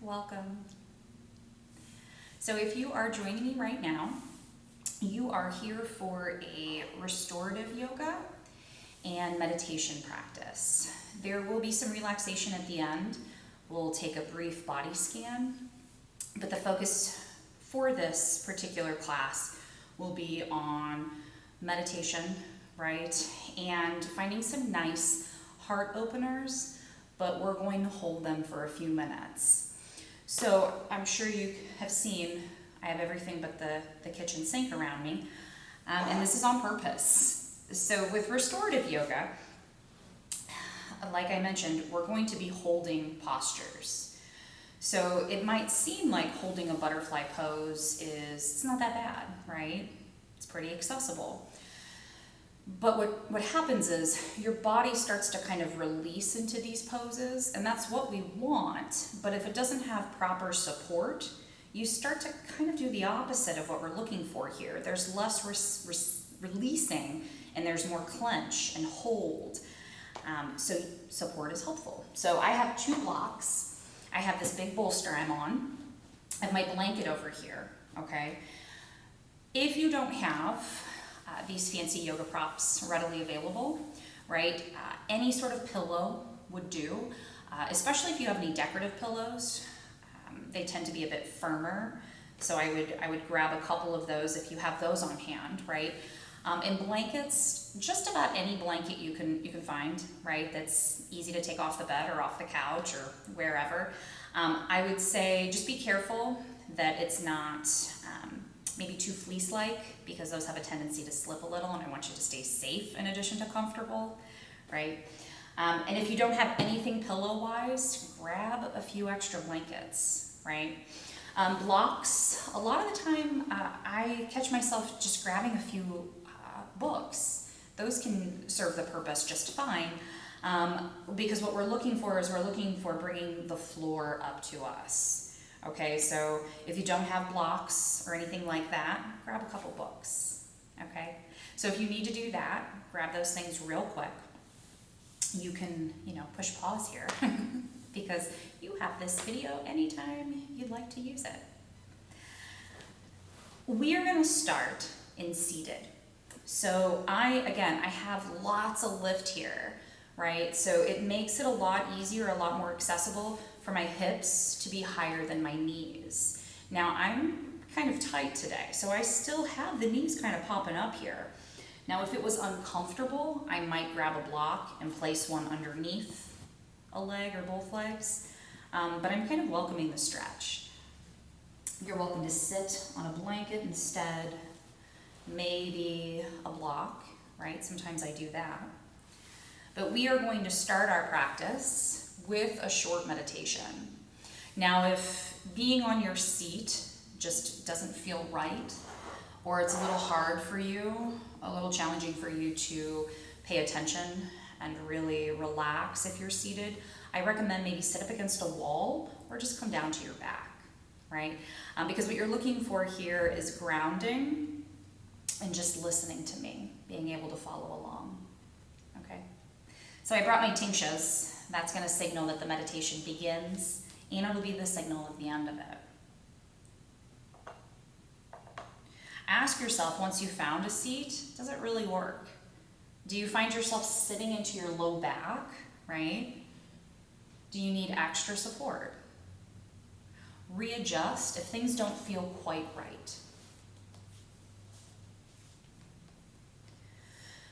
Welcome. So if you are joining me right now, you are here for a restorative yoga and meditation practice. There will be some relaxation at the end. We'll take a brief body scan, but the focus for this particular class will be on meditation, right? And finding some nice heart openers, but we're going to hold them for a few minutes. So I'm sure you have seen, I have everything but the kitchen sink around me, and this is on purpose. So with restorative yoga, like I mentioned, we're going to be holding postures. So it might seem like holding a butterfly pose it's not that bad, right? It's pretty accessible. But what happens is your body starts to kind of release into these poses, and that's what we want. But if it doesn't have proper support, you start to kind of do the opposite of what we're looking for here. There's less releasing, and there's more clench and hold. So support is helpful. So I have two blocks. I have this big bolster I'm on. I have my blanket over here, okay? If you don't have these fancy yoga props readily available, right? Any sort of pillow would do, especially if you have any decorative pillows. They tend to be a bit firmer, so I would grab a couple of those if you have those on hand, right? And blankets, just about any blanket you can find, right? That's easy to take off the bed or off the couch or wherever. I would say just be careful that it's not maybe too fleece-like, because those have a tendency to slip a little, and I want you to stay safe in addition to comfortable, right? And if you don't have anything pillow-wise, grab a few extra blankets, right? Blocks, a lot of the time I catch myself just grabbing a few books. Those can serve the purpose just fine, because what we're looking for is bringing the floor up to us. Okay, so if you don't have blocks or anything like that, grab a couple books, okay? So if you need to do that, grab those things real quick. You can, push pause here because you have this video anytime you'd like to use it. We are gonna start in seated. So I have lots of lift here, right? So it makes it a lot easier, a lot more accessible for my hips to be higher than my knees. Now I'm kind of tight today, so I still have the knees kind of popping up here. Now if it was uncomfortable, I might grab a block and place one underneath a leg or both legs, but I'm kind of welcoming the stretch. You're welcome to sit on a blanket instead, maybe a block, right? Sometimes I do that. But we are going to start our practice with a short meditation. Now, if being on your seat just doesn't feel right, or it's a little hard for you, a little challenging for you to pay attention and really relax if you're seated, I recommend maybe sit up against a wall or just come down to your back, right? Because what you're looking for here is grounding and just listening to me, being able to follow along, okay? So I brought my tingshes. That's going to signal that the meditation begins, and it'll be the signal at the end of it. Ask yourself, once you've found a seat, does it really work? Do you find yourself sitting into your low back, right? Do you need extra support? Readjust if things don't feel quite right.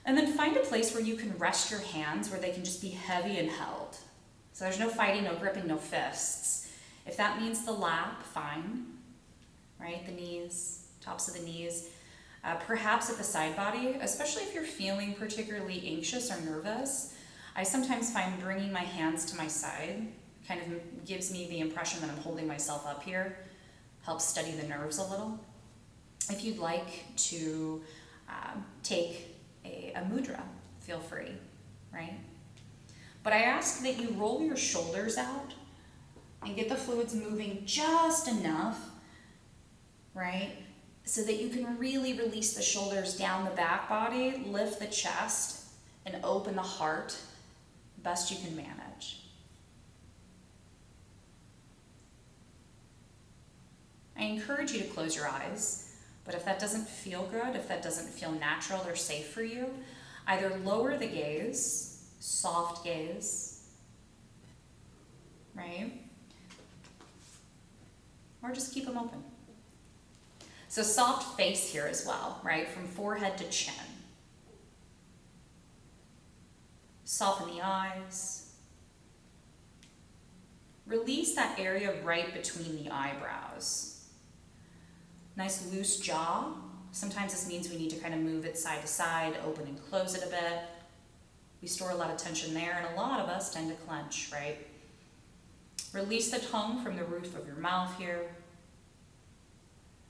And then find a place where you can rest your hands, where they can just be heavy and held. So there's no fighting, no gripping, no fists. If that means the lap, fine, right? The knees, tops of the knees. Perhaps at the side body, especially if you're feeling particularly anxious or nervous. I sometimes find bringing my hands to my side kind of gives me the impression that I'm holding myself up here, helps steady the nerves a little. If you'd like to take a mudra, feel free, right? But I ask that you roll your shoulders out and get the fluids moving just enough, right? So that you can really release the shoulders down the back body, lift the chest, and open the heart best you can manage. I encourage you to close your eyes, but if that doesn't feel good, if that doesn't feel natural or safe for you, either lower the gaze, soft gaze, right? Or just keep them open. So soft face here as well, right? From forehead to chin. Soften the eyes. Release that area right between the eyebrows. Nice loose jaw. Sometimes this means we need to kind of move it side to side, open and close it a bit. We store a lot of tension there, and a lot of us tend to clench, right? Release the tongue from the roof of your mouth here.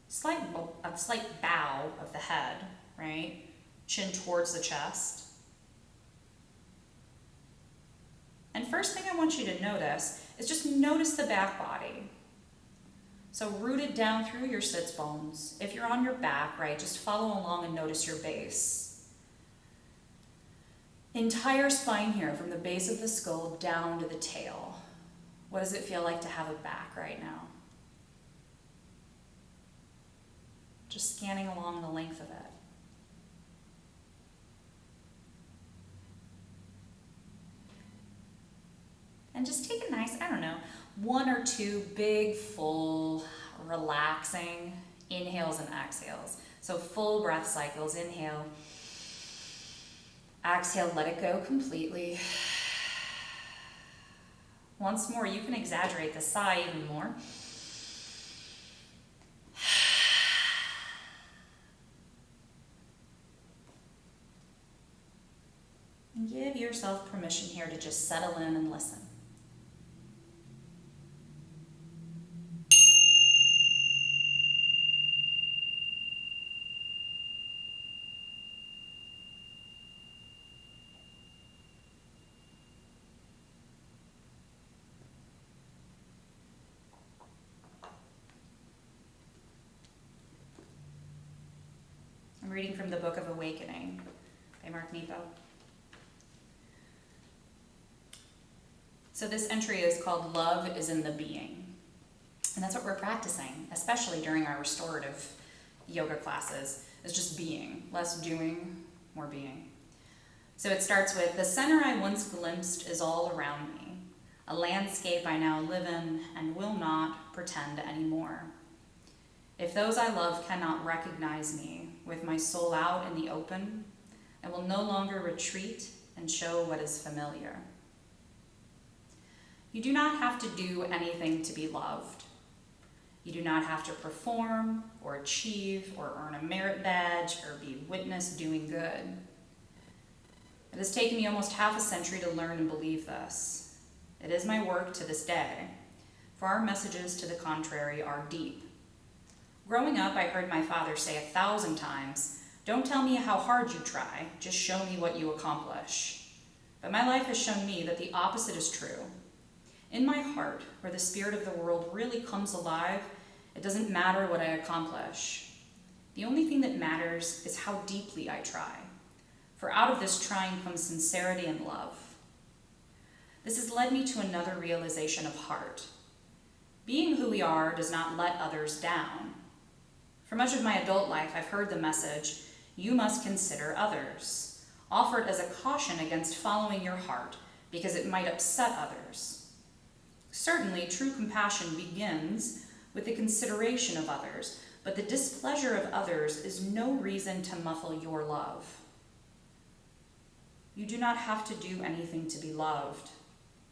A slight bow of the head, right? Chin towards the chest. And first thing I want you to notice is just notice the back body. So rooted down through your sits bones. If you're on your back, right, just follow along and notice your base. Entire spine here, from the base of the skull down to the tail. What does it feel like to have a back right now? Just scanning along the length of it. And just take a nice, 1 or 2 big, full, relaxing inhales and exhales. So full breath cycles. Inhale. Exhale, let it go completely. Once more, you can exaggerate the sigh even more. And give yourself permission here to just settle in and listen. I'm reading from the Book of Awakening by Mark Nepo. So this entry is called Love is in the Being. And that's what we're practicing, especially during our restorative yoga classes, is just being. Less doing, more being. So it starts with, the center I once glimpsed is all around me, a landscape I now live in and will not pretend anymore. If those I love cannot recognize me with my soul out in the open, I will no longer retreat and show what is familiar. You do not have to do anything to be loved. You do not have to perform or achieve or earn a merit badge or be witnessed doing good. It has taken me almost half a century to learn and believe this. It is my work to this day, for our messages to the contrary are deep. Growing up, I heard my father say 1,000 times, "Don't tell me how hard you try, just show me what you accomplish." But my life has shown me that the opposite is true. In my heart, where the spirit of the world really comes alive, it doesn't matter what I accomplish. The only thing that matters is how deeply I try. For out of this trying comes sincerity and love. This has led me to another realization of heart. Being who we are does not let others down. For much of my adult life, I've heard the message, "You must consider others," offered as a caution against following your heart because it might upset others. Certainly, true compassion begins with the consideration of others, but the displeasure of others is no reason to muffle your love. You do not have to do anything to be loved,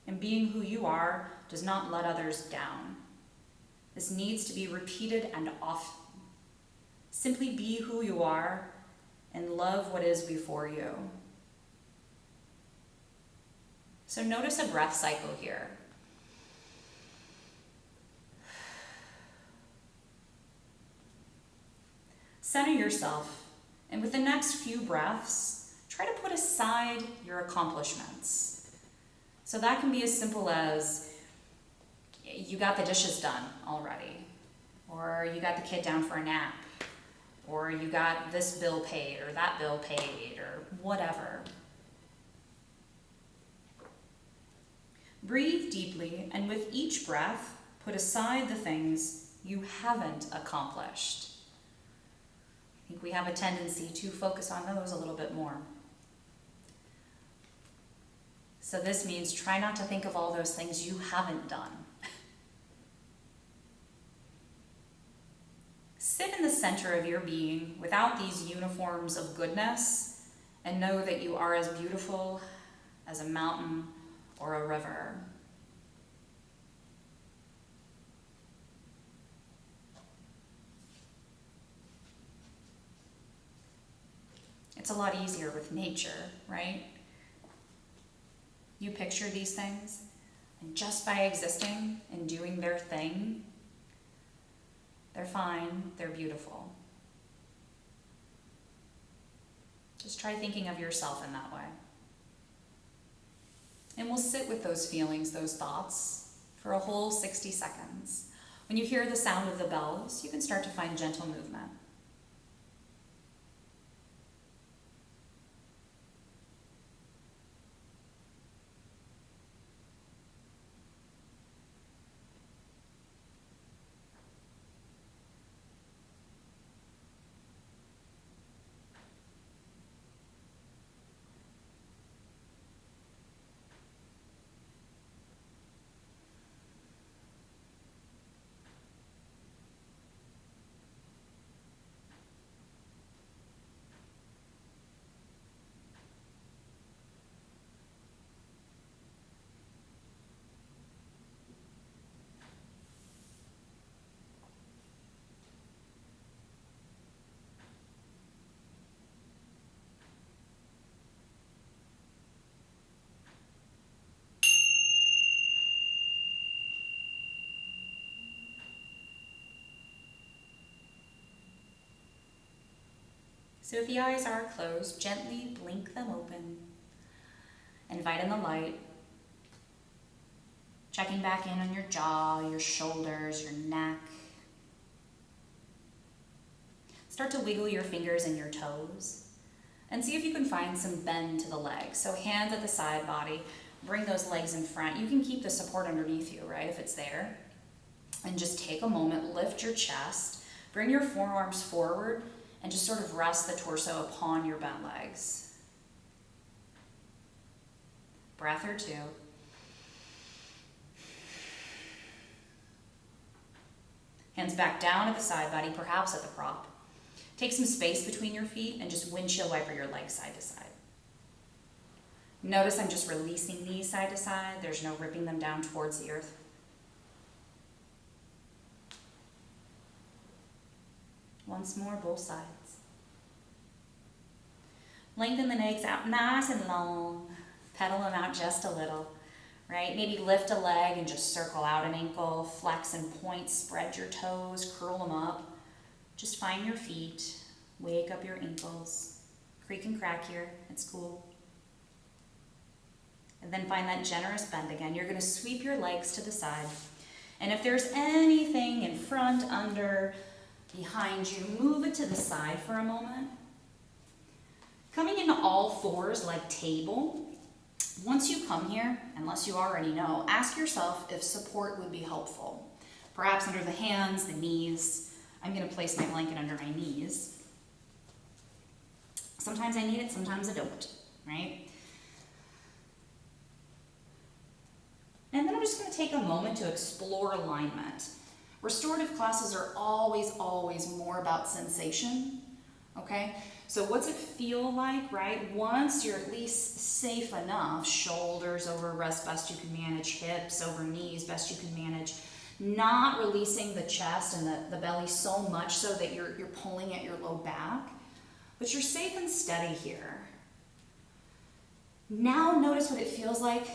and being who you are does not let others down. This needs to be repeated and often. Simply be who you are and love what is before you. So notice a breath cycle here. Center yourself, and with the next few breaths, try to put aside your accomplishments. So that can be as simple as, you got the dishes done already, or you got the kid down for a nap, or you got this bill paid, or that bill paid, or whatever. Breathe deeply, and with each breath, put aside the things you haven't accomplished. I think we have a tendency to focus on those a little bit more. So this means try not to think of all those things you haven't done. Sit in the center of your being without these uniforms of goodness and know that you are as beautiful as a mountain or a river. It's a lot easier with nature, right? You picture these things, and just by existing and doing their thing, they're fine, they're beautiful. Just try thinking of yourself in that way. And we'll sit with those feelings, those thoughts, for a whole 60 seconds. When you hear the sound of the bells, you can start to find gentle movement. So if the eyes are closed, gently blink them open. Invite in the light. Checking back in on your jaw, your shoulders, your neck. Start to wiggle your fingers and your toes. And see if you can find some bend to the legs. So hands at the side body, bring those legs in front. You can keep the support underneath you, right, if it's there. And just take a moment, lift your chest, bring your forearms forward, and just sort of rest the torso upon your bent legs. Breath or two. Hands back down at the side body, perhaps at the prop. Take some space between your feet and just windshield wiper your legs side to side. Notice I'm just releasing these side to side. There's no ripping them down towards the earth. Once more, both sides. Lengthen the legs out nice and long. Pedal them out just a little, right? Maybe lift a leg and just circle out an ankle. Flex and point, spread your toes, curl them up. Just find your feet. Wake up your ankles. Creak and crack here. It's cool. And then find that generous bend again. You're going to sweep your legs to the side. And if there's anything in front, under, behind you, move it to the side for a moment. Coming into all fours like table. Once you come here, unless you already know, ask yourself if support would be helpful. Perhaps under the hands, the knees. I'm going to place my blanket under my knees. Sometimes I need it, sometimes I don't, right? And then I'm just going to take a moment to explore alignment. Restorative classes are always more about sensation, okay? So what's it feel like, right? Once you're at least safe enough, shoulders over rest, best you can manage, hips over knees, best you can manage, not releasing the chest and the belly so much so that you're pulling at your low back, but you're safe and steady here. Now notice what it feels like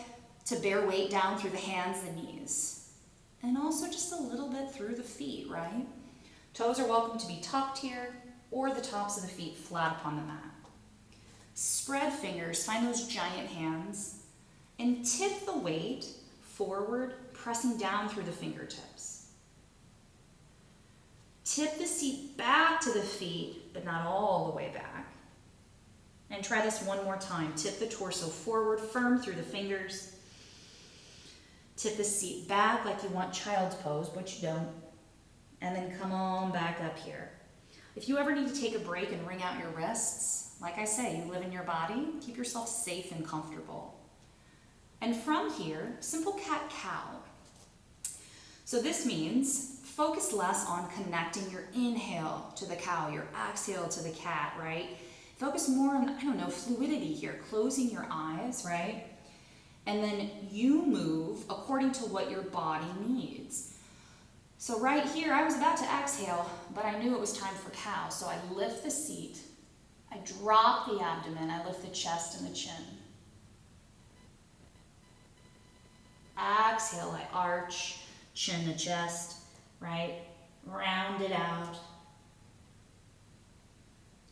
to bear weight down through the hands and knees, and also just a little bit through the feet, right? Toes are welcome to be tucked here, or the tops of the feet flat upon the mat. Spread fingers, find those giant hands, and tip the weight forward, pressing down through the fingertips. Tip the seat back to the feet, but not all the way back. And try this one more time. Tip the torso forward, firm through the fingers. Tip the seat back like you want child's pose, but you don't. and then come on back up here. If you ever need to take a break and wring out your wrists, like I say, you live in your body, keep yourself safe and comfortable. And from here, simple cat-cow. So this means focus less on connecting your inhale to the cow, your exhale to the cat, right? Focus more on, I don't know, fluidity here, closing your eyes, right? And then you move according to what your body needs. So right here, I was about to exhale, but I knew it was time for cow. So I lift the seat, I drop the abdomen, I lift the chest and the chin. Exhale, I arch, chin to chest, right? Round it out.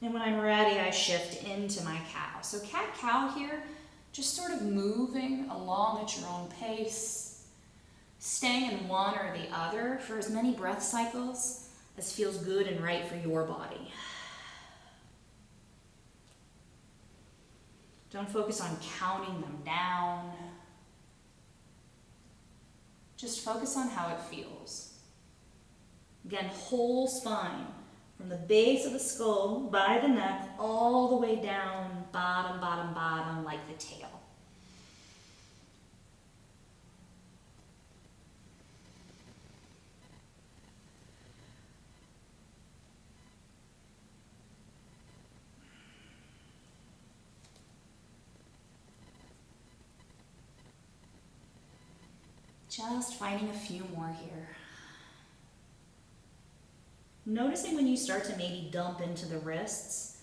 And when I'm ready, I shift into my cow. So cat-cow here, just sort of moving along at your own pace, staying in one or the other for as many breath cycles as feels good and right for your body. Don't focus on counting them down. Just focus on how it feels. Again, whole spine, from the base of the skull, by the neck, all the way down, bottom, bottom, bottom, like the tail. Just finding a few more here. Noticing when you start to maybe dump into the wrists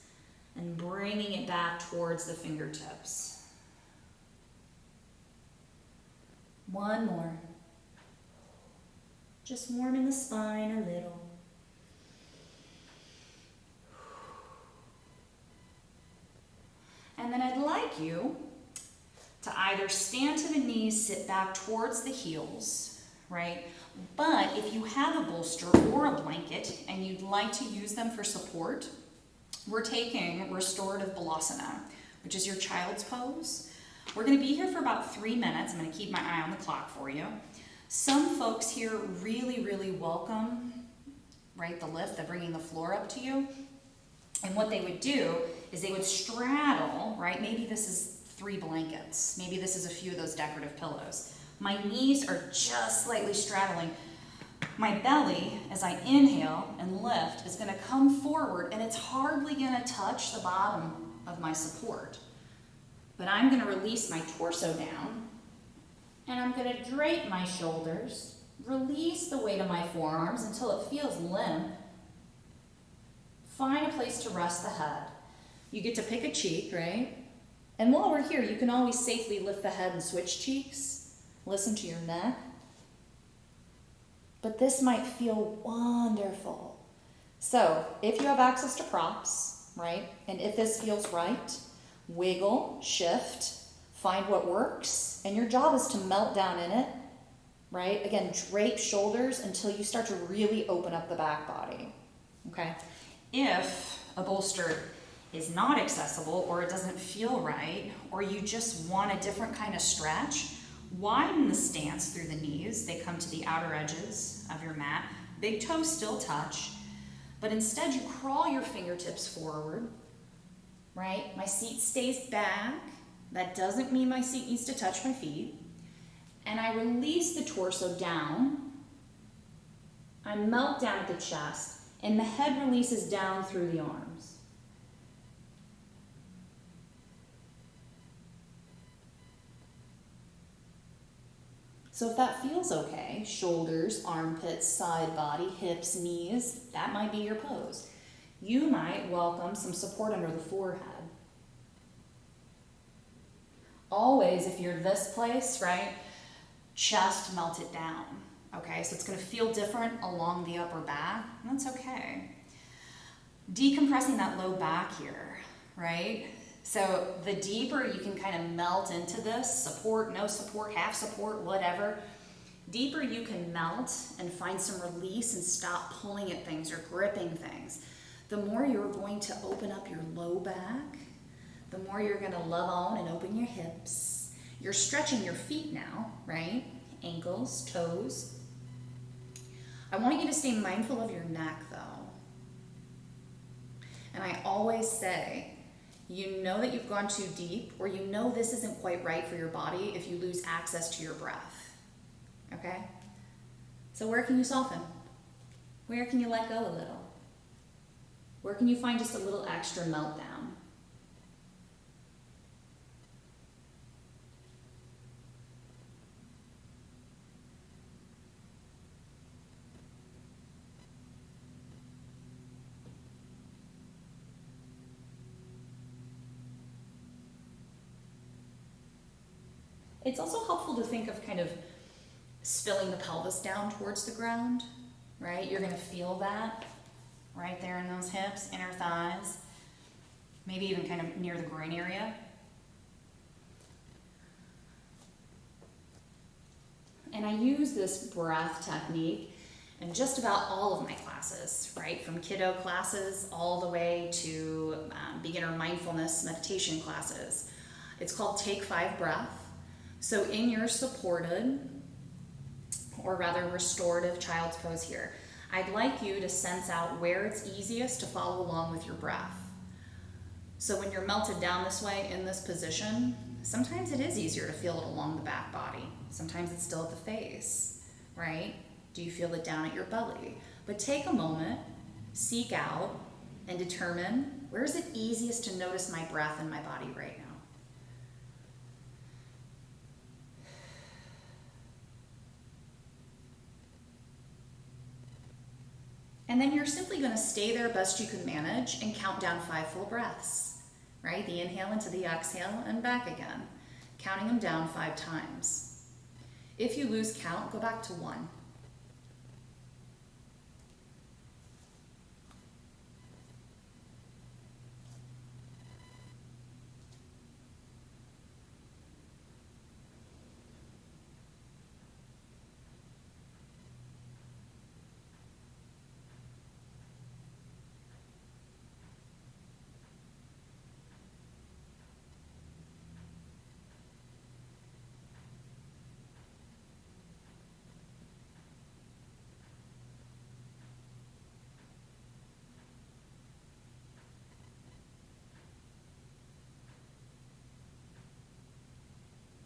and bringing it back towards the fingertips. One more. Just warming the spine a little. And then I'd like you to either stand to the knees, sit back towards the heels, right? But if you have a bolster or a blanket and you'd like to use them for support, we're taking Restorative Balasana, which is your child's pose. We're going to be here for about 3 minutes. I'm going to keep my eye on the clock for you. Some folks here really, really welcome, right, the lift, the bringing the floor up to you. And what they would do is they would straddle, right? Maybe this is 3 blankets. Maybe this is a few of those decorative pillows. My knees are just slightly straddling. My belly, as I inhale and lift, is going to come forward, and it's hardly going to touch the bottom of my support. But I'm going to release my torso down, and I'm going to drape my shoulders, release the weight of my forearms until it feels limp. Find a place to rest the head. You get to pick a cheek, right? And while we're here, you can always safely lift the head and switch cheeks. Listen to your neck. But this might feel wonderful. So if you have access to props, right, and if this feels right, wiggle, shift, find what works, and your job is to melt down in it, right? Again, drape shoulders until you start to really open up the back body, okay? If a bolster is not accessible or it doesn't feel right, or you just want a different kind of stretch, widen the stance through the knees. They come to the outer edges of your mat. Big toes still touch, but instead you crawl your fingertips forward, right? My seat stays back. That doesn't mean my seat needs to touch my feet. And I release the torso down. I melt down at the chest, and the head releases down through the arms. So if that feels okay, shoulders, armpits, side body, hips, knees, that might be your pose. You might welcome some support under the forehead. Always, if you're this place, right, chest melt it down, okay? So it's gonna feel different along the upper back, and that's okay. Decompressing that low back here, right? So the deeper you can kind of melt into this, support, no support, half support, whatever, deeper you can melt and find some release and stop pulling at things or gripping things, the more you're going to open up your low back, the more you're going to love on and open your hips. You're stretching your feet now, right? Ankles, toes. I want you to stay mindful of your neck though. And I always say, you know that you've gone too deep, or you know this isn't quite right for your body if you lose access to your breath. Okay? So where can you soften? Where can you let go a little? Where can you find just a little extra meltdown? It's also helpful to think of kind of spilling the pelvis down towards the ground, right? You're gonna feel that right there in those hips, inner thighs, maybe even kind of near the groin area. And I use this breath technique in just about all of my classes, right? From kiddo classes all the way to beginner mindfulness meditation classes. It's called Take 5 Breath. So in your supported, or rather restorative child's pose here, I'd like you to sense out where it's easiest to follow along with your breath. So when you're melted down this way in this position, sometimes it is easier to feel it along the back body. Sometimes it's still at the face, right? Do you feel it down at your belly? But take a moment, seek out, and determine where is it easiest to notice my breath in my body right now. And then you're simply going to stay there best you can manage and count down 5 full breaths, right? The inhale into the exhale and back again, counting them down 5 times. If you lose count, go back to 1.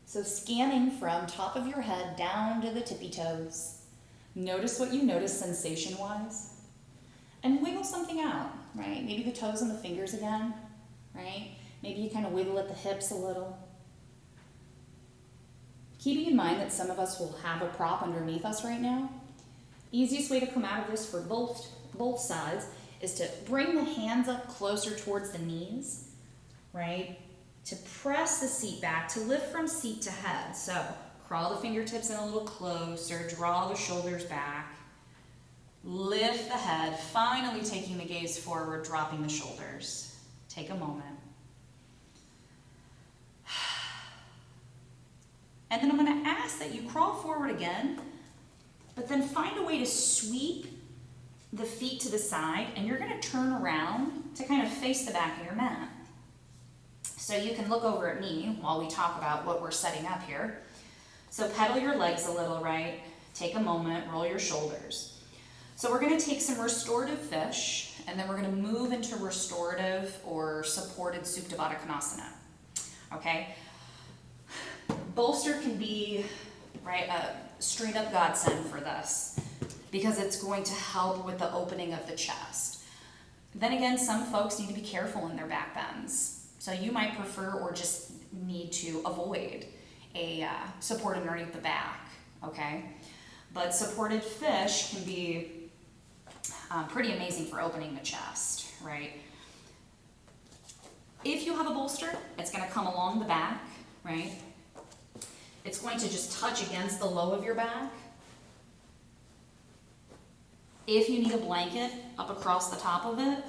So scanning from top of your head down to the tippy toes. Notice what you notice sensation-wise. And wiggle something out, right? Maybe the toes and the fingers again, right? Maybe you kind of wiggle at the hips a little. Keeping in mind that some of us will have a prop underneath us right now, easiest way to come out of this for both sides is to bring the hands up closer towards the knees, right? To press the seat back, to lift from seat to head. So crawl the fingertips in a little closer, draw the shoulders back, lift the head, finally taking the gaze forward, dropping the shoulders. Take a moment. And then I'm going to ask that you crawl forward again, but then find a way to sweep the feet to the side, and you're going to turn around to kind of face the back of your mat. So you can look over at me while we talk about what we're setting up here. So pedal your legs a little, right? Take a moment, roll your shoulders. So we're going to take some restorative fish, and then we're going to move into restorative or supported Supta Baddha Konasana. Okay? Bolster can be, right, a straight up godsend for this because it's going to help with the opening of the chest. Then again, some folks need to be careful in their back bends. So you might prefer or just need to avoid a support underneath the back, okay? But supported fish can be pretty amazing for opening the chest, right? If you have a bolster, it's going to come along the back, right? It's going to just touch against the low of your back. If you need a blanket up across the top of it,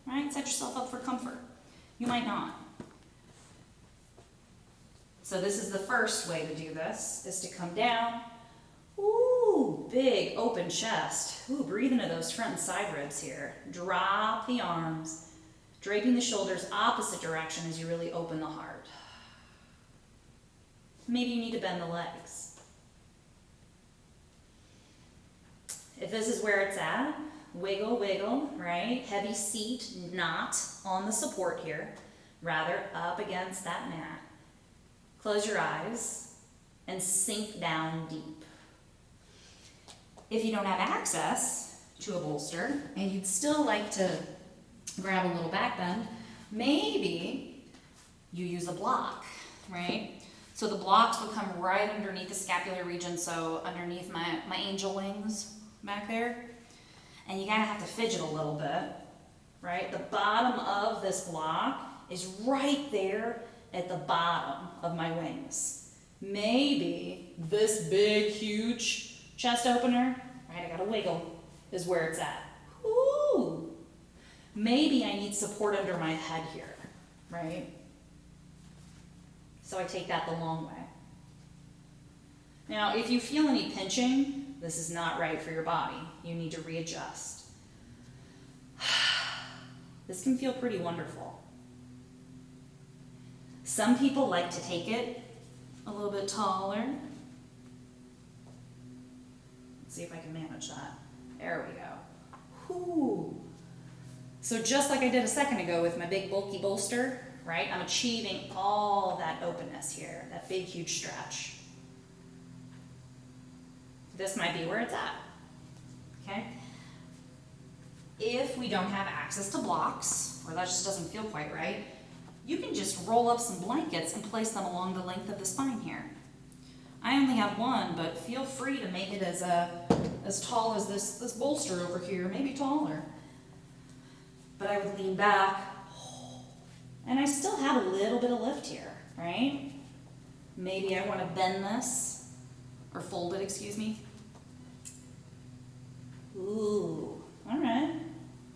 right, set yourself up for comfort. You might not. So this is the first way to do this, is to come down. Ooh, big open chest. Ooh, breathe into those front and side ribs here. Drop the arms, draping the shoulders opposite direction as you really open the heart. Maybe you need to bend the legs. If this is where it's at, wiggle, wiggle, right? Heavy seat, not on the support here, rather up against that mat. Close your eyes and sink down deep. If you don't have access to a bolster and you'd still like to grab a little back bend, maybe you use a block, right? So the blocks will come right underneath the scapular region, so underneath my angel wings back there. And you gotta have to fidget a little bit, right? The bottom of this block is right there at the bottom of my wings. Maybe this big, huge chest opener, right, I gotta wiggle, is where it's at. Ooh. Maybe I need support under my head here, right? So I take that the long way. Now, if you feel any pinching, this is not right for your body. You need to readjust. This can feel pretty wonderful. Some people like to take it a little bit taller. Let's see if I can manage that. There we go. Whoo. So just like I did a second ago with my big bulky bolster, right? I'm achieving all that openness here, that big huge stretch. This might be where it's at, okay? If we don't have access to blocks, or that just doesn't feel quite right, you can just roll up some blankets and place them along the length of the spine here. I only have one, but feel free to make it as tall as this bolster over here, maybe taller. But I would lean back, and I still have a little bit of lift here, right? Maybe I want to bend this, or fold it, excuse me. Ooh, all right.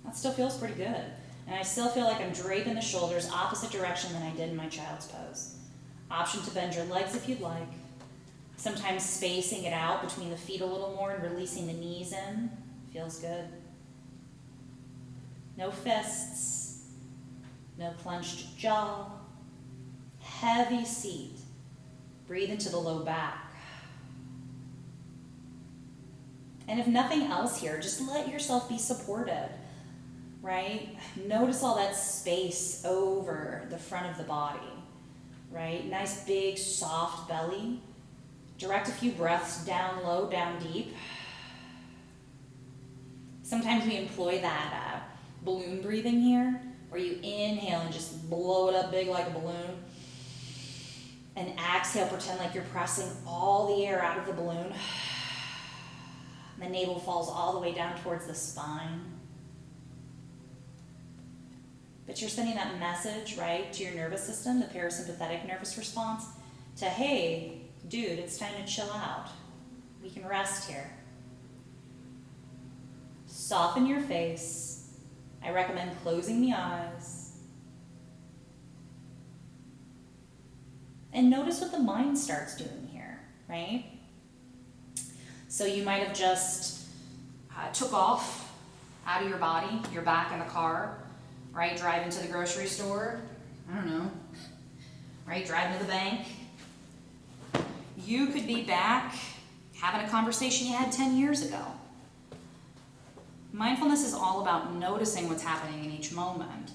That still feels pretty good. And I still feel like I'm draping the shoulders opposite direction than I did in my child's pose. Option to bend your legs if you'd like. Sometimes spacing it out between the feet a little more and releasing the knees in feels good. No fists, no clenched jaw, heavy seat. Breathe into the low back. And if nothing else here, just let yourself be supported, right? Notice all that space over the front of the body, right? Nice big soft belly. Direct a few breaths down low, down deep. Sometimes we employ that balloon breathing here, where you inhale and just blow it up big like a balloon. And exhale, pretend like you're pressing all the air out of the balloon. The navel falls all the way down towards the spine. But you're sending that message, right, to your nervous system, the parasympathetic nervous response, to, hey, dude, it's time to chill out. We can rest here. Soften your face. I recommend closing the eyes. And notice what the mind starts doing here, right? So you might have just took off out of your body. You're back in the car, right? Driving to the grocery store. I don't know. Right? Driving to the bank. You could be back having a conversation you had 10 years ago. Mindfulness is all about noticing what's happening in each moment.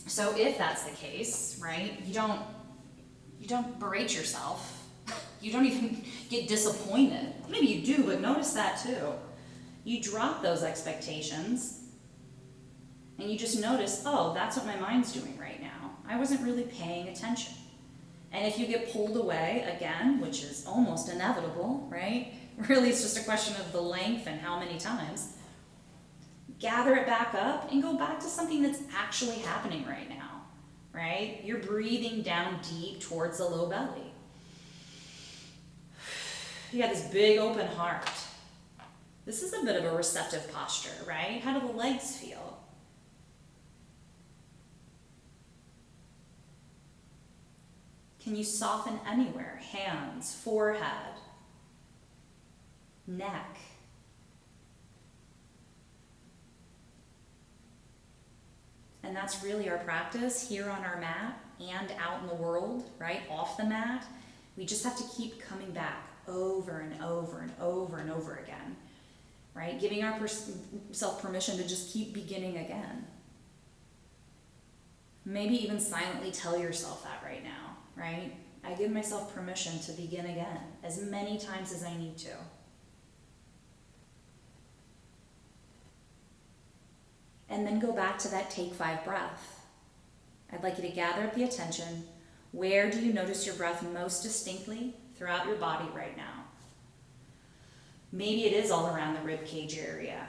So if that's the case, right, you don't berate yourself. You don't even get disappointed. Maybe you do, but notice that too. You drop those expectations and you just notice, oh, that's what my mind's doing right now. I wasn't really paying attention. And if you get pulled away again, which is almost inevitable, right? Really, it's just a question of the length and how many times. Gather it back up and go back to something that's actually happening right now, right? You're breathing down deep towards the low belly. You got this big open heart. This is a bit of a receptive posture, right? How do the legs feel? Can you soften anywhere? Hands, forehead, neck. And that's really our practice here on our mat and out in the world, right? Off the mat. We just have to keep coming back over and over and over and over again. right? Giving ourselves permission to just keep beginning again. Maybe even silently tell yourself that right now, right? I give myself permission to begin again as many times as I need to. And then go back to that take 5 breath. I'd like you to gather up the attention. Where do you notice your breath most distinctly throughout your body right now? Maybe it is all around the rib cage area.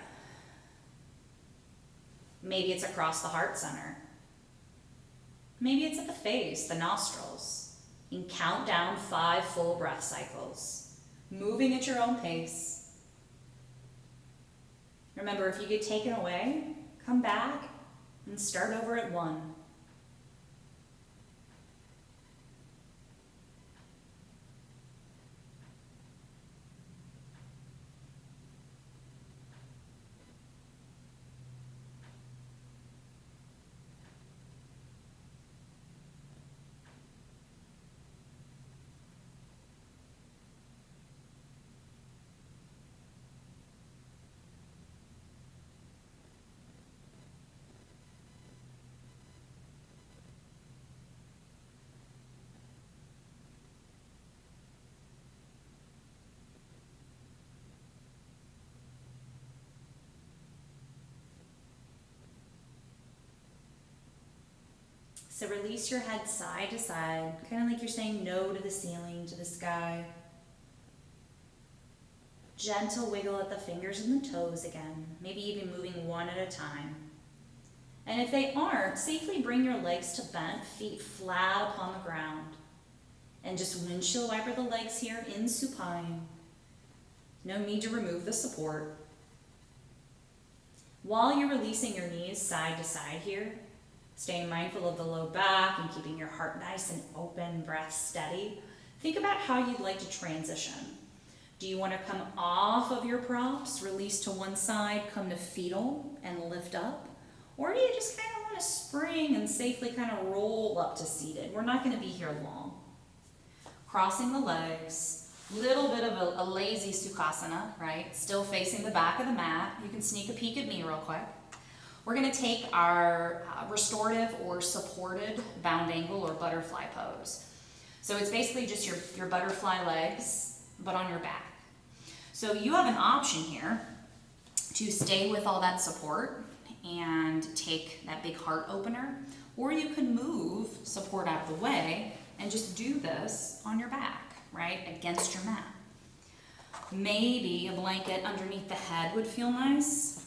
Maybe it's across the heart center. Maybe it's at the face, the nostrils. And count down 5 full breath cycles, moving at your own pace. Remember, if you get taken away, come back and start over at 1. So release your head side to side, kind of like you're saying no to the ceiling, to the sky. Gentle wiggle at the fingers and the toes again, maybe even moving one at a time. And if they aren't, safely bring your legs to bent, feet flat upon the ground. And just windshield wiper the legs here in supine. No need to remove the support. While you're releasing your knees side to side here, staying mindful of the low back and keeping your heart nice and open, breath steady, think about how you'd like to transition. Do you want to come off of your props, release to one side, come to fetal and lift up? Or do you just kind of want to spring and safely kind of roll up to seated? We're not going to be here long. Crossing the legs, little bit of a lazy Sukhasana, right? Still facing the back of the mat. You can sneak a peek at me real quick. We're going to take our restorative or supported bound angle or butterfly pose. So it's basically just your butterfly legs, but on your back. So you have an option here to stay with all that support and take that big heart opener, or you can move support out of the way and just do this on your back, right, against your mat. Maybe a blanket underneath the head would feel nice.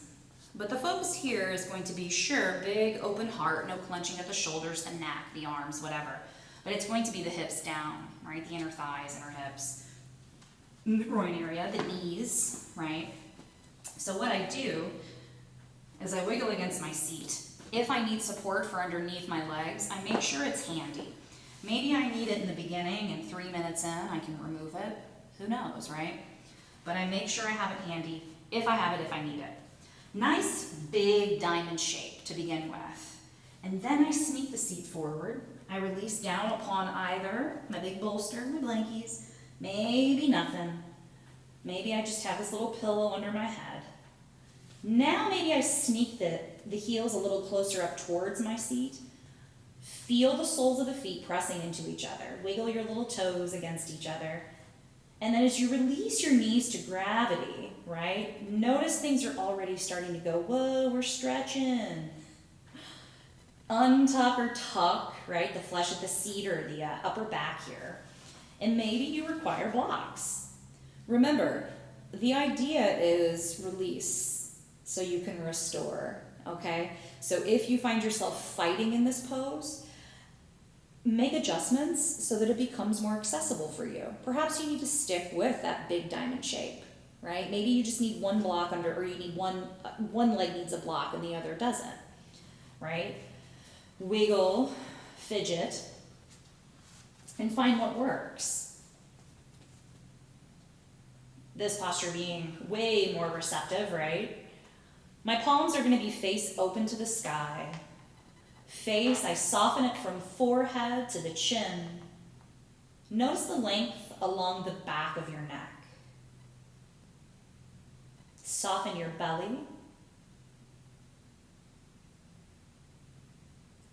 But the focus here is going to be, sure, big open heart, no clenching at the shoulders, the neck, the arms, whatever. But it's going to be the hips down, right? The inner thighs, inner hips, the groin area, the knees, right? So what I do is I wiggle against my seat. If I need support for underneath my legs, I make sure it's handy. Maybe I need it in the beginning and 3 minutes in, I can remove it. Who knows, right? But I make sure I have it handy if I have it, if I need it. Nice big diamond shape to begin with. And then I sneak the seat forward. I release down upon either my big bolster, my blankies, maybe nothing. Maybe I just have this little pillow under my head. Now maybe I sneak the heels a little closer up towards my seat. Feel the soles of the feet pressing into each other. Wiggle your little toes against each other. And then as you release your knees to gravity, right, notice things are already starting to go, whoa, we're stretching. Untuck or tuck, right, the flesh at the seat or the upper back here. And maybe you require blocks. Remember, the idea is release so you can restore, okay? So if you find yourself fighting in this pose, make adjustments so that it becomes more accessible for you. Perhaps you need to stick with that big diamond shape, right? Maybe you just need one block under, or you need one leg needs a block and the other doesn't, right? Wiggle, fidget, and find what works. This posture being way more receptive, right? My palms are going to be face open to the sky. Face, I soften it from forehead to the chin. Notice the length along the back of your neck. Soften your belly.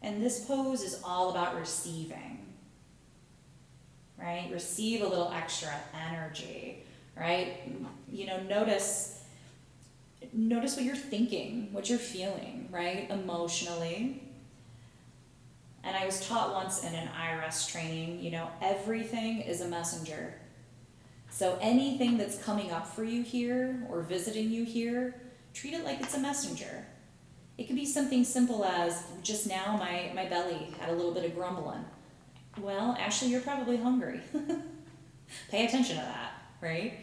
And this pose is all about receiving, right? Receive a little extra energy, right? Notice what you're thinking, what you're feeling, right? Emotionally. And I was taught once in an IRS training, everything is a messenger. So anything that's coming up for you here or visiting you here, treat it like it's a messenger. It could be something simple as, just now my belly had a little bit of grumbling. Well, actually, you're probably hungry. Pay attention to that, right?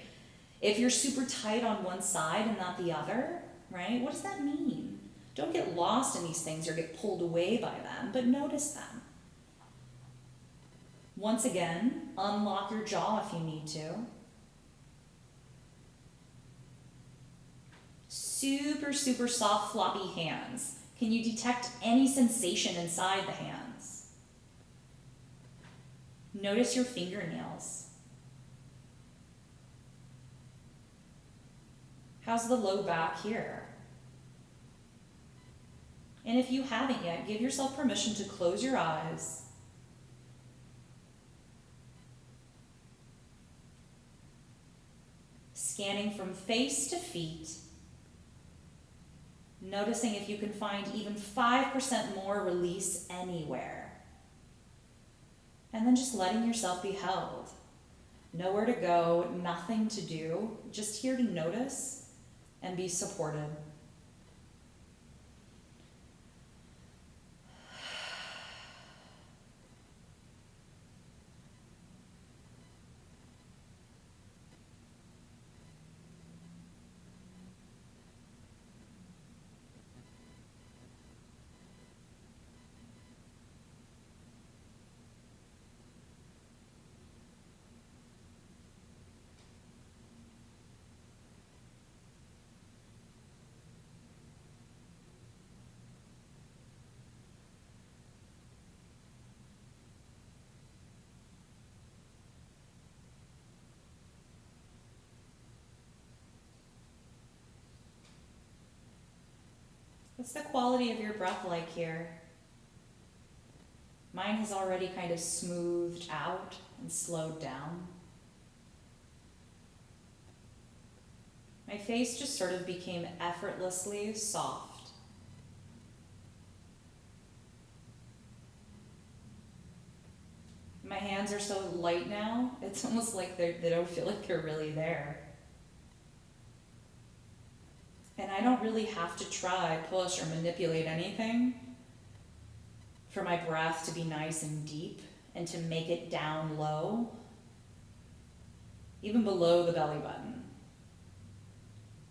If you're super tight on one side and not the other, right, what does that mean? Don't get lost in these things or get pulled away by them, but notice them. Once again, unlock your jaw if you need to. Super, super soft, floppy hands. Can you detect any sensation inside the hands? Notice your fingernails. How's the low back here? And if you haven't yet, give yourself permission to close your eyes. Scanning from face to feet. Noticing if you can find even 5% more release anywhere. And then just letting yourself be held. Nowhere to go, nothing to do, just here to notice and be supported. What's the quality of your breath like here? Mine has already kind of smoothed out and slowed down. My face just sort of became effortlessly soft. My hands are so light now, it's almost like they don't feel like they're really there. And I don't really have to try, push, or manipulate anything for my breath to be nice and deep and to make it down low, even below the belly button.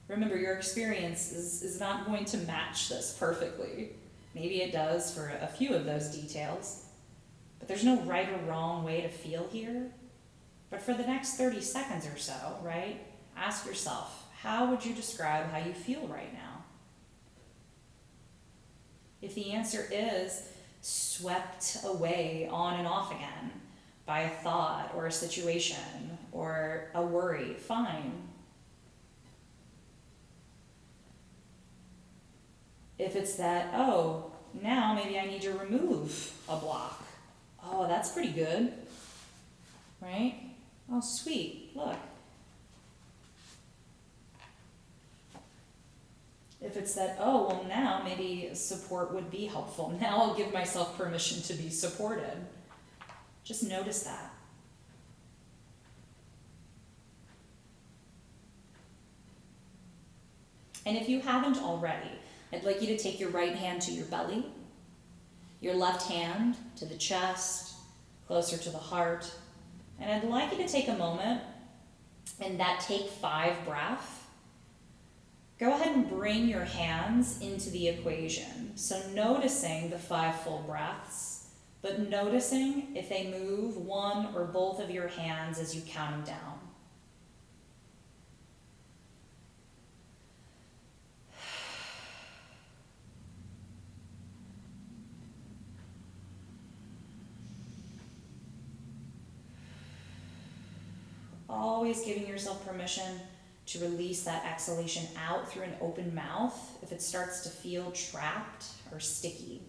Remember, your experience is not going to match this perfectly. Maybe it does for a few of those details, but there's no right or wrong way to feel here. But for the next 30 seconds or so, right, ask yourself, how would you describe how you feel right now? If the answer is swept away on and off again by a thought or a situation or a worry, fine. If it's that, oh, now maybe I need to remove a block. Oh, that's pretty good, right? Oh, sweet, look. If it's that, oh, well, now maybe support would be helpful. Now I'll give myself permission to be supported. Just notice that. And if you haven't already, I'd like you to take your right hand to your belly, your left hand to the chest, closer to the heart. And I'd like you to take a moment and that take 5 breath. Go ahead and bring your hands into the equation. So noticing the 5 full breaths, but noticing if they move one or both of your hands as you count them down. Always giving yourself permission to release that exhalation out through an open mouth if it starts to feel trapped or sticky.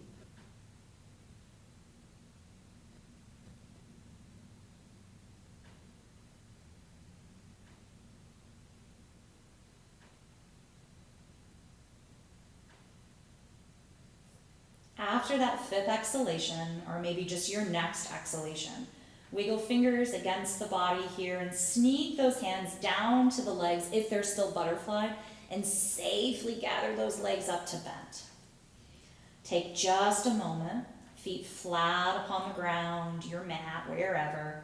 After that fifth exhalation, or maybe just your next exhalation, wiggle fingers against the body here and sneak those hands down to the legs if they're still butterfly, and safely gather those legs up to bent. Take just a moment, feet flat upon the ground, your mat, wherever.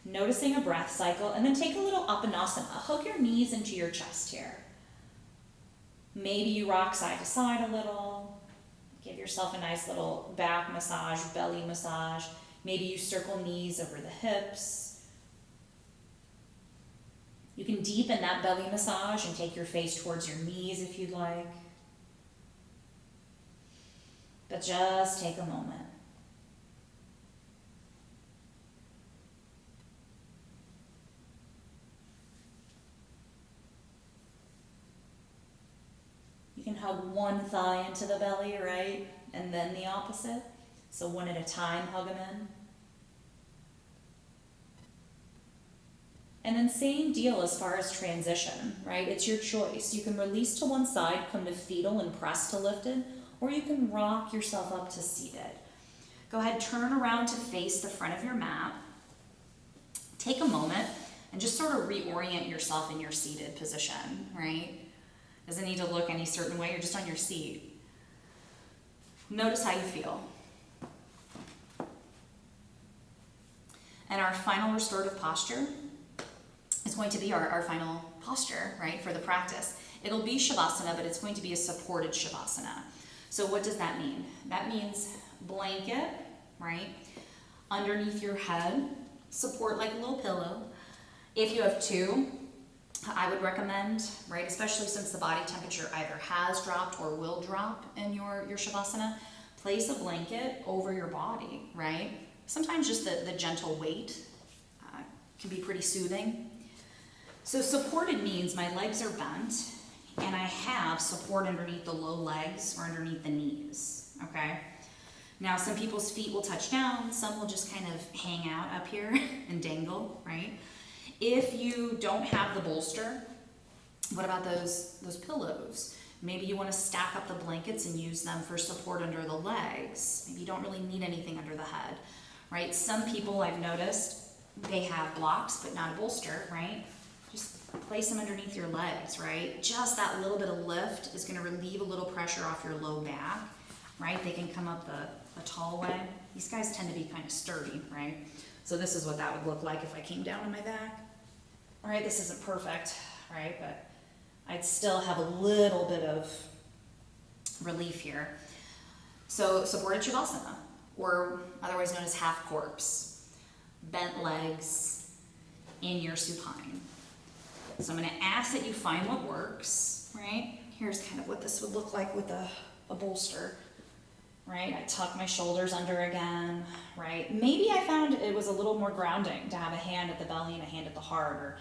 Noticing a breath cycle, and then take a little Apanasana. Hook your knees into your chest here. Maybe you rock side to side a little. Give yourself a nice little back massage, belly massage. Maybe you circle knees over the hips. You can deepen that belly massage and take your face towards your knees if you'd like. But just take a moment. You can hug one thigh into the belly, right? And then the opposite. So one at a time, hug them in. And then same deal as far as transition, right? It's your choice. You can release to one side, come to fetal and press to lifted, or you can rock yourself up to seated. Go ahead, turn around to face the front of your mat. Take a moment and just sort of reorient yourself in your seated position, right? Doesn't need to look any certain way, you're just on your seat. Notice how you feel. And our final restorative posture is going to be our final posture, right, for the practice. It'll be Shavasana, but it's going to be a supported Shavasana. So what does that mean? That means blanket, right, underneath your head, support like a little pillow. If you have two, I would recommend, right, especially since the body temperature either has dropped or will drop in your Shavasana, place a blanket over your body, right? Sometimes just the gentle weight can be pretty soothing. So supported means my legs are bent and I have support underneath the low legs or underneath the knees, okay? Now some people's feet will touch down, some will just kind of hang out up here and dangle, right? If you don't have the bolster, what about those pillows? Maybe you want to stack up the blankets and use them for support under the legs. Maybe you don't really need anything under the head, right? Some people I've noticed, they have blocks but not a bolster, right? Just place them underneath your legs, right? Just that little bit of lift is going to relieve a little pressure off your low back, right? They can come up the tall way. These guys tend to be kind of sturdy, right? So this is what that would look like if I came down on my back. All right, this isn't perfect, right? But I'd still have a little bit of relief here. So supported Shavasana, or otherwise known as half corpse. Bent legs in your supine. So I'm going to ask that you find what works, right? Here's kind of what this would look like with a bolster, right? I tuck my shoulders under again, right? Maybe I found it was a little more grounding to have a hand at the belly and a hand at the heart, or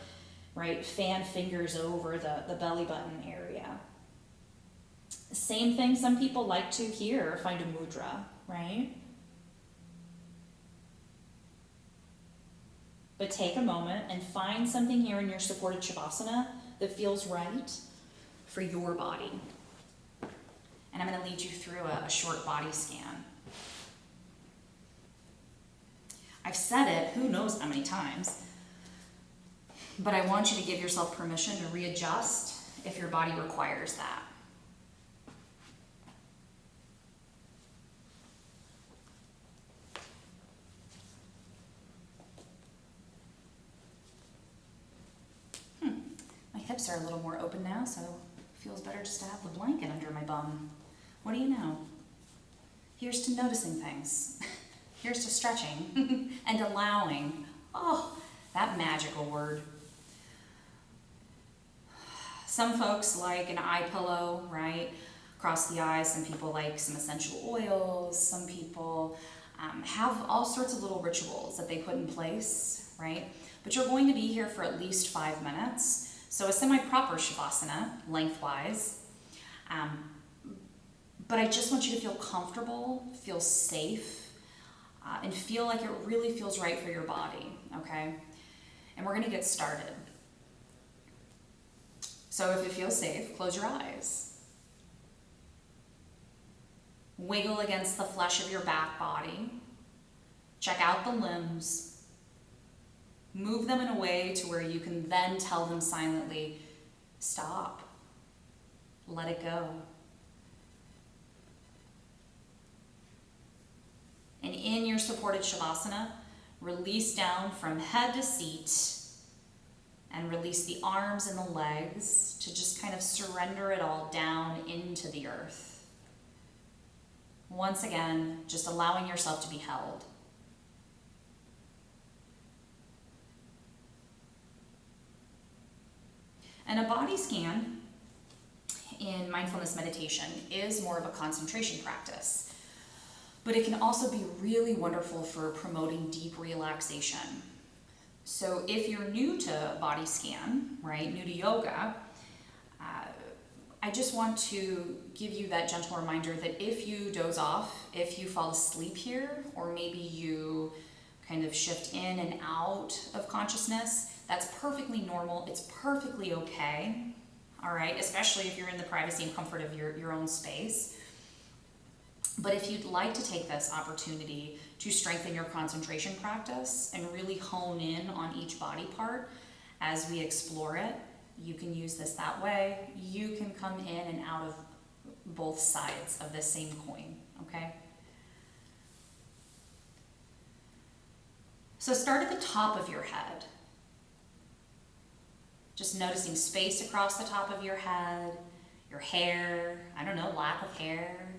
right, fan fingers over the belly button area. Same thing some people like to here, find a mudra, right? But take a moment and find something here in your supported Shavasana that feels right for your body. And I'm going to lead you through a short body scan. I've said it, who knows how many times, but I want you to give yourself permission to readjust if your body requires that. My hips are a little more open now, so it feels better just to have the blanket under my bum. What do you know? Here's to noticing things. Here's to stretching and allowing. Oh, that magical word. Some folks like an eye pillow, right? Across the eyes. Some people like some essential oils. Some people have all sorts of little rituals that they put in place, right? but you're going to be here for at least 5 minutes. So a semi-proper Shavasana, lengthwise. But I just want you to feel comfortable, feel safe, and feel like it really feels right for your body, okay? And we're gonna get started. So if it feels safe, close your eyes. Wiggle against the flesh of your back body. Check out the limbs. Move them in a way to where you can then tell them silently, stop, let it go. And in your supported Shavasana, release down from head to seat and release the arms and the legs to just kind of surrender it all down into the earth. Once again, just allowing yourself to be held. And a body scan in mindfulness meditation is more of a concentration practice. But it can also be really wonderful for promoting deep relaxation. So if you're new to body scan, right, new to yoga, I just want to give you that gentle reminder that if you doze off, if you fall asleep here, or maybe you kind of shift in and out of consciousness, that's perfectly normal. It's perfectly okay, all right, especially if you're in the privacy and comfort of your own space. But if you'd like to take this opportunity to strengthen your concentration practice and really hone in on each body part as we explore it, you can use this that way. You can come in and out of both sides of the same coin, okay? So start at the top of your head. Just noticing space across the top of your head, your hair, I don't know, lack of hair.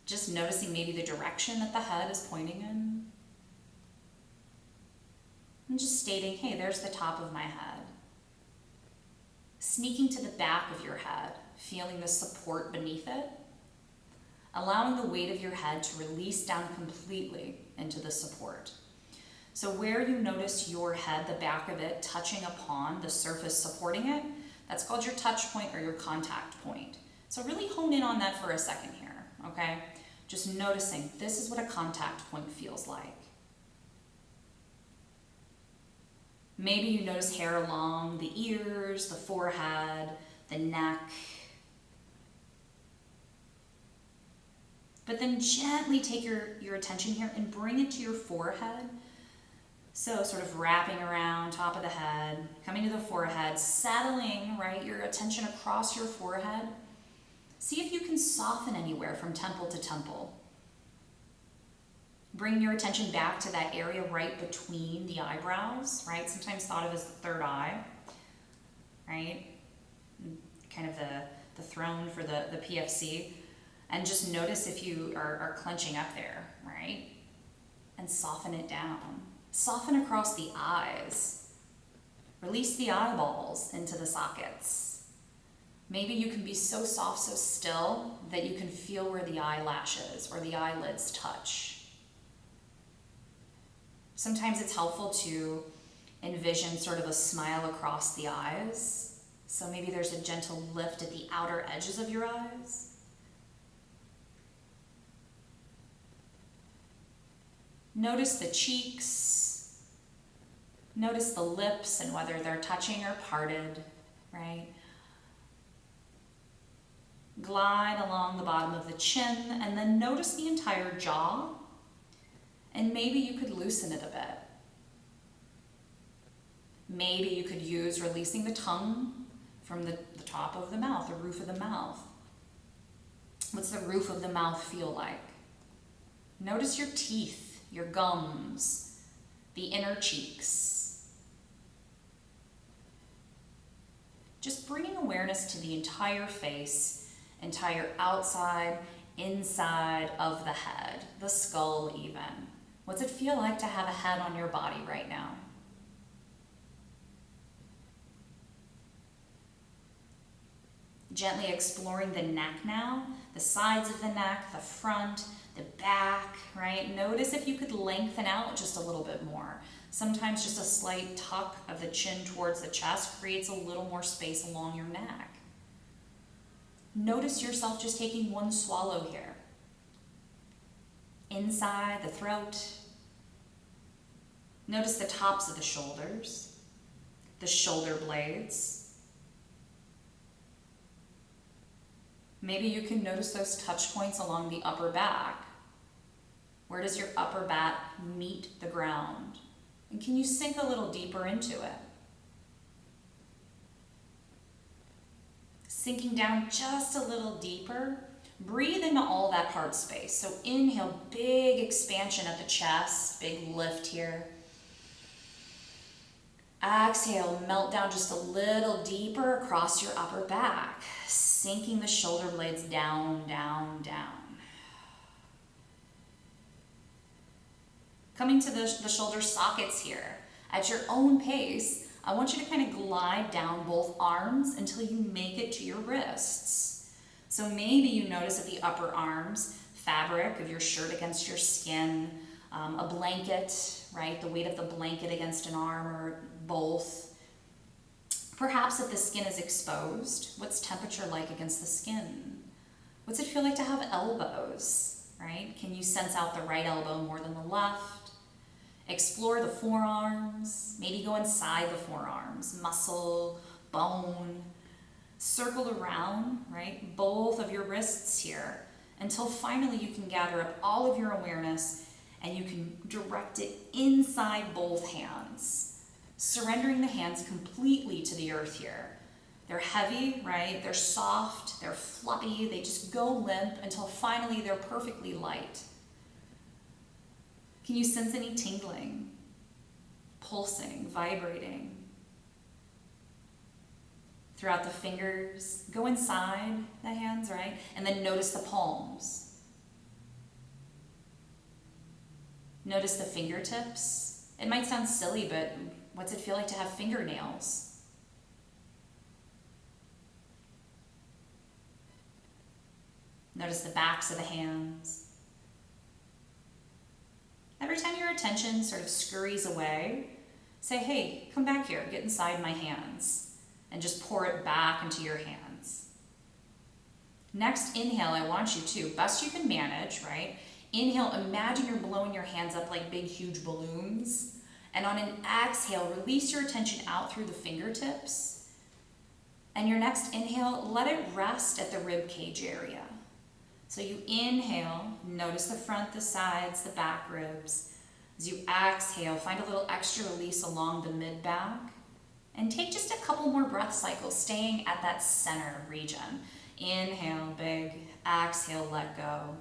Just noticing maybe the direction that the head is pointing in. And just stating, hey, there's the top of my head. Sneaking to the back of your head, feeling the support beneath it. Allowing the weight of your head to release down completely into the support. So where you notice your head, the back of it, touching upon the surface supporting it, that's called your touch point or your contact point. So really hone in on that for a second here, okay? Just noticing this is what a contact point feels like. Maybe you notice hair along the ears, the forehead, the neck. But then gently take your attention here and bring it to your forehead. So sort of wrapping around top of the head, coming to the forehead, settling, right, your attention across your forehead. See if you can soften anywhere from temple to temple. Bring your attention back to that area right between the eyebrows, right? Sometimes thought of as the third eye, right? Kind of the throne for the PFC. And just notice if you are clenching up there, right? And soften it down. Soften across the eyes. Release the eyeballs into the sockets. Maybe you can be so soft, so still, that you can feel where the eyelashes or the eyelids touch. Sometimes it's helpful to envision sort of a smile across the eyes. So maybe there's a gentle lift at the outer edges of your eyes. Notice the cheeks. Notice the lips and whether they're touching or parted, right? Glide along the bottom of the chin and then notice the entire jaw. And maybe you could loosen it a bit. Maybe you could use releasing the tongue from the top of the mouth, the roof of the mouth. What's the roof of the mouth feel like? Notice your teeth, your gums, the inner cheeks. Just bringing awareness to the entire face, entire outside, inside of the head, the skull even. What's it feel like to have a head on your body right now? Gently exploring the neck now, the sides of the neck, the front, the back, right? Notice if you could lengthen out just a little bit more. Sometimes just a slight tuck of the chin towards the chest creates a little more space along your neck. Notice yourself just taking one swallow here. Inside the throat. Notice the tops of the shoulders, the shoulder blades. Maybe you can notice those touch points along the upper back. Where does your upper back meet the ground? And can you sink a little deeper into it? Sinking down just a little deeper. Breathe into all that heart space. So inhale, big expansion at the chest, big lift here. Exhale, melt down just a little deeper across your upper back, sinking the shoulder blades down, down, down. Coming to the shoulder sockets here. At your own pace, I want you to kind of glide down both arms until you make it to your wrists. So maybe you notice at the upper arms, fabric of your shirt against your skin, a blanket, right? The weight of the blanket against an arm or both. Perhaps if the skin is exposed, what's temperature like against the skin? What's it feel like to have elbows, right? Can you sense out the right elbow more than the left? Explore the forearms, maybe go inside the forearms, muscle, bone. Circle around, right, both of your wrists here until finally you can gather up all of your awareness and you can direct it inside both hands, surrendering the hands completely to the earth here. They're heavy, right? They're soft, they're fluffy, they just go limp until finally they're perfectly light. Can you sense any tingling, pulsing, vibrating? Throughout the fingers, go inside the hands, right? And then notice the palms. Notice the fingertips. It might sound silly, but what's it feel like to have fingernails? Notice the backs of the hands. Every time your attention sort of scurries away, say, hey, come back here, get inside my hands. And just pour it back into your hands. Next inhale, I want you to, best you can manage, right? Inhale, imagine you're blowing your hands up like big, huge balloons. And on an exhale, release your attention out through the fingertips. And your next inhale, let it rest at the rib cage area. So you inhale, notice the front, the sides, the back ribs. As you exhale, find a little extra release along the mid-back. And take just a couple more breath cycles, staying at that center region. Inhale, big. Exhale, let go.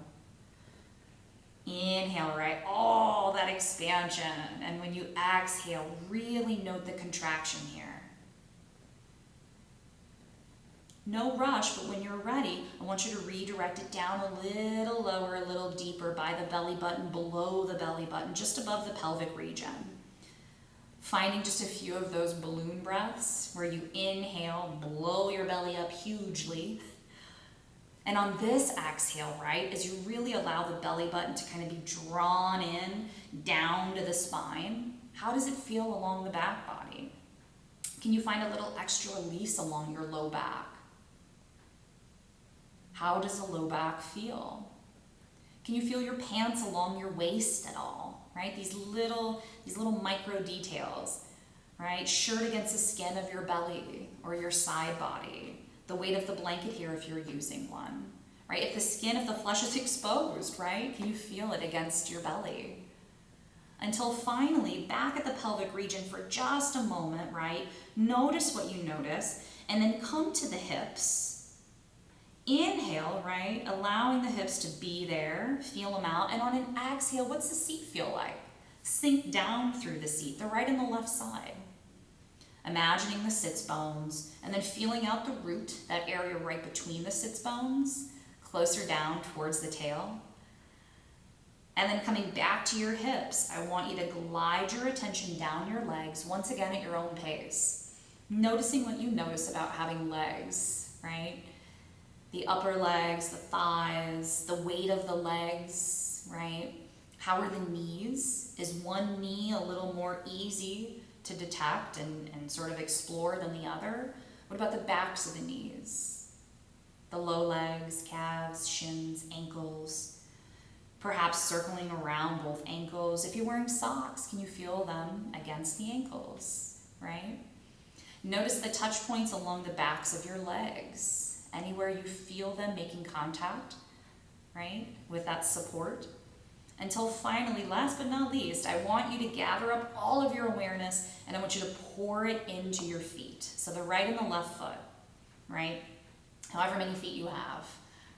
Inhale, right? All that expansion. And when you exhale, really note the contraction here. No rush, but when you're ready, I want you to redirect it down a little lower, a little deeper by the belly button, below the belly button, just above the pelvic region. Finding just a few of those balloon breaths where you inhale, blow your belly up hugely. And on this exhale, right, as you really allow the belly button to kind of be drawn in, down to the spine, how does it feel along the back body? Can you find a little extra release along your low back? How does the low back feel? Can you feel your pants along your waist at all? Right? These little micro details, right? Shirt against the skin of your belly or your side body. The weight of the blanket here if you're using one, right? If the flesh is exposed, right? Can you feel it against your belly? Until finally, back at the pelvic region for just a moment, right? Notice what you notice, and then come to the hips. Inhale, right? Allowing the hips to be there, feel them out. And on an exhale, what's the seat feel like? Sink down through the seat, the right and the left side. Imagining the sits bones, and then feeling out the root, that area right between the sits bones, closer down towards the tail. And then coming back to your hips, I want you to glide your attention down your legs, once again at your own pace. Noticing what you notice about having legs, right? The upper legs, the thighs, the weight of the legs, right? How are the knees? Is one knee a little more easy to detect and sort of explore than the other? What about the backs of the knees? The low legs, calves, shins, ankles, perhaps circling around both ankles. If you're wearing socks, can you feel them against the ankles, right? Notice the touch points along the backs of your legs, anywhere you feel them making contact, right, with that support. Until finally, last but not least, I want you to gather up all of your awareness and I want you to pour it into your feet. So the right and the left foot, right? However many feet you have,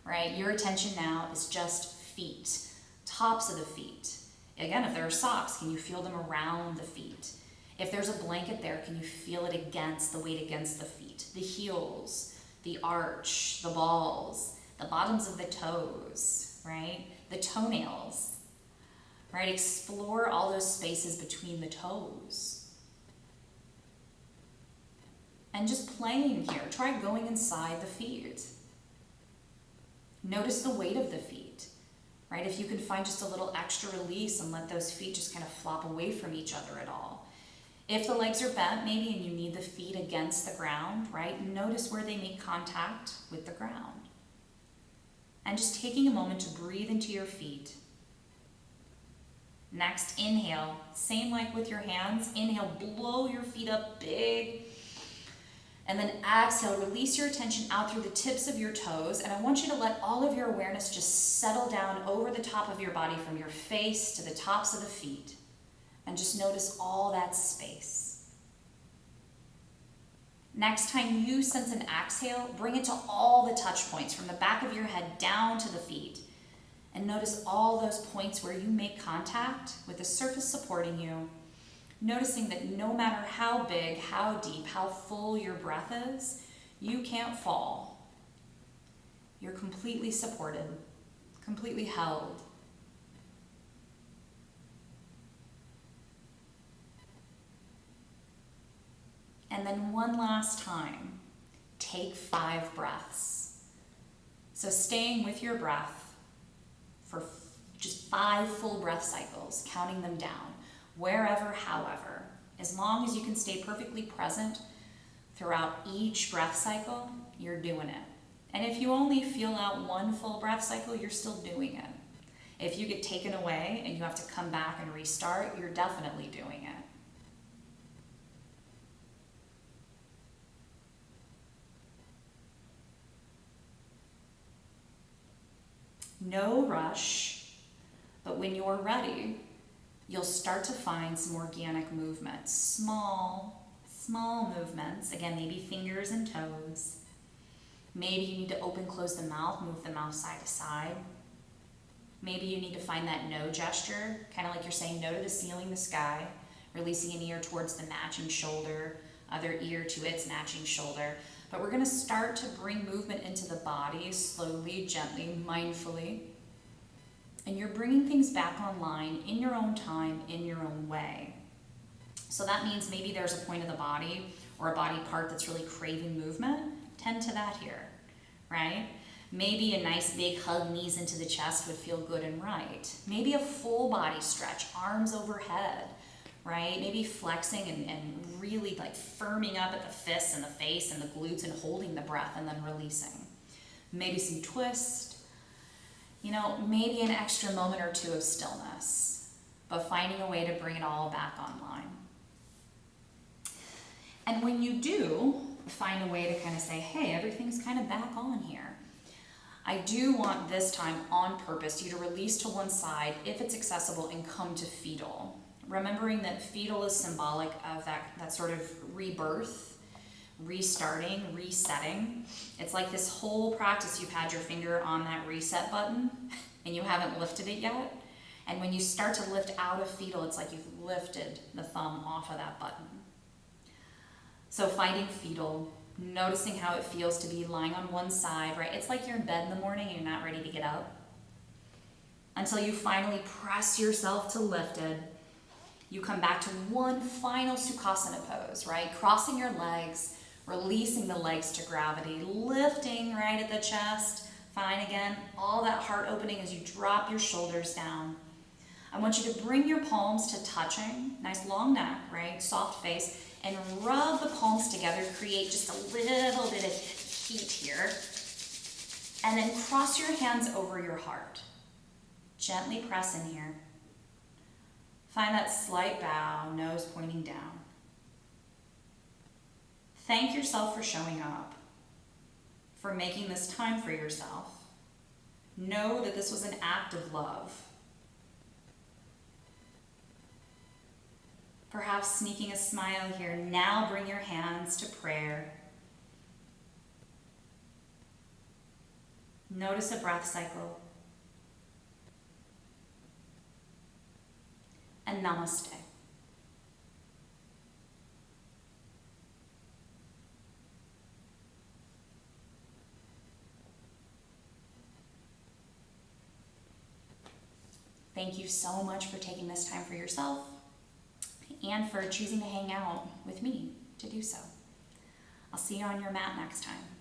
right? Your attention now is just feet, tops of the feet. Again, if there are socks, can you feel them around the feet? If there's a blanket there, can you feel it against, the weight against the feet? The heels, the arch, the balls, the bottoms of the toes, right? The toenails. Right? Explore all those spaces between the toes. And just playing here. Try going inside the feet. Notice the weight of the feet. Right? If you can find just a little extra release and let those feet just kind of flop away from each other at all. If the legs are bent maybe and you need the feet against the ground, right? Notice where they make contact with the ground. And just taking a moment to breathe into your feet. Next, inhale, same like with your hands. Inhale, blow your feet up big. And then exhale, release your attention out through the tips of your toes. And I want you to let all of your awareness just settle down over the top of your body from your face to the tops of the feet. And just notice all that space. Next time you sense an exhale, bring it to all the touch points from the back of your head down to the feet. And notice all those points where you make contact with the surface supporting you, noticing that no matter how big, how deep, how full your breath is, you can't fall. You're completely supported, completely held. And then one last time, take 5 breaths. So staying with your breath for just 5 full breath cycles, counting them down, wherever, however. As long as you can stay perfectly present throughout each breath cycle, you're doing it. And if you only feel out 1 full breath cycle, you're still doing it. If you get taken away and you have to come back and restart, you're definitely doing it. No rush, but when you're ready, you'll start to find some organic movements. Small movements. Again, maybe fingers and toes. Maybe you need to open, close the mouth, move the mouth side to side. Maybe you need to find that no gesture, kind of like you're saying no to the ceiling, the sky, releasing an ear towards the matching shoulder, other ear to its matching shoulder. But we're going to start to bring movement into the body slowly, gently, mindfully. And you're bringing things back online in your own time, in your own way. So that means maybe there's a point of the body or a body part that's really craving movement. Tend to that here, right? Maybe a nice big hug, knees into the chest would feel good and right. Maybe a full body stretch, arms overhead, right? Maybe flexing and really like firming up at the fists and the face and the glutes and holding the breath and then releasing. Maybe some twist. Maybe an extra moment or 2 of stillness, but finding a way to bring it all back online. And when you do find a way to kind of say, hey, everything's kind of back on here, I do want this time on purpose you to release to one side if it's accessible and come to fetal. Remembering that fetal is symbolic of that sort of rebirth, restarting, resetting. It's like this whole practice you've had your finger on that reset button and you haven't lifted it yet. And when you start to lift out of fetal, it's like you've lifted the thumb off of that button. So finding fetal, noticing how it feels to be lying on one side, right? It's like you're in bed in the morning and you're not ready to get up. Until you finally press yourself to lifted. You come back to one final Sukhasana pose, right? Crossing your legs, releasing the legs to gravity, lifting right at the chest. Fine again, all that heart opening as you drop your shoulders down. I want you to bring your palms to touching, nice long neck, right? Soft face, and rub the palms together, create just a little bit of heat here. And then cross your hands over your heart. Gently press in here. Find that slight bow, nose pointing down. Thank yourself for showing up, for making this time for yourself. Know that this was an act of love. Perhaps sneaking a smile here. Now bring your hands to prayer. Notice a breath cycle. And namaste. Thank you so much for taking this time for yourself and for choosing to hang out with me to do so. I'll see you on your mat next time.